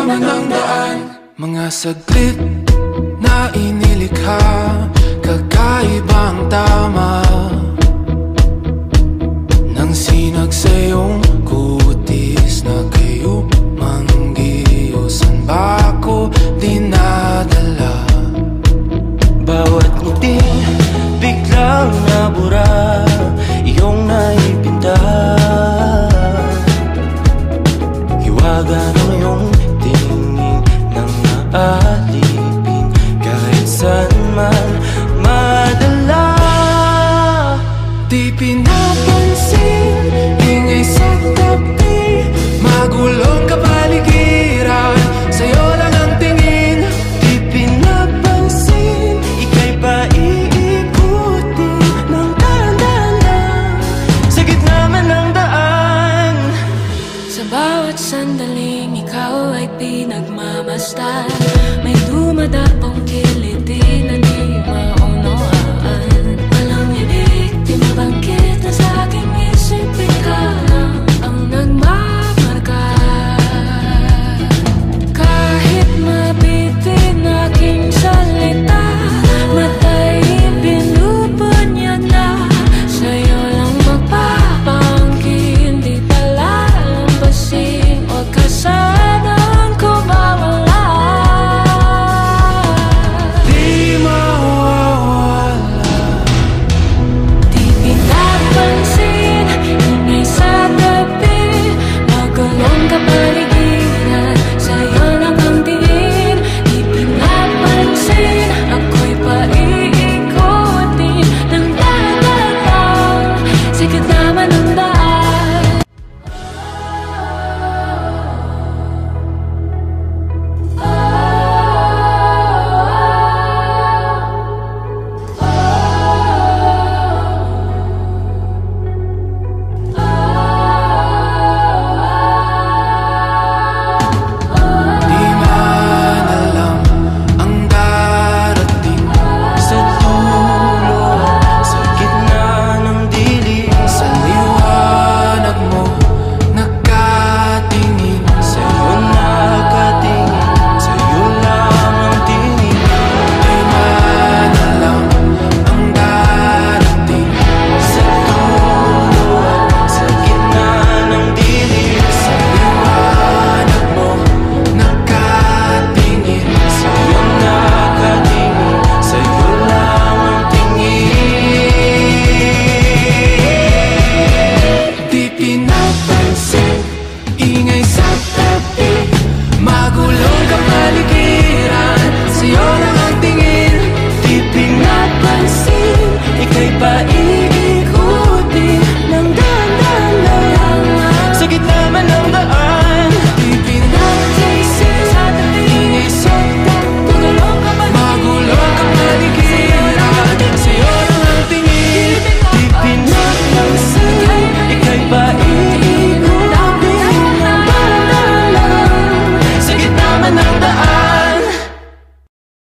naman ang daan. Mga saglit na inilikha, kakaibang tama nang sinag sa iyong kutis na kayo manggiyosan ba ako dinadala? Bawat ngiting biglang nabura, iyong naipinta. Hiwaga ng iyong tingin nang naalipin, kahit saan man madala. Di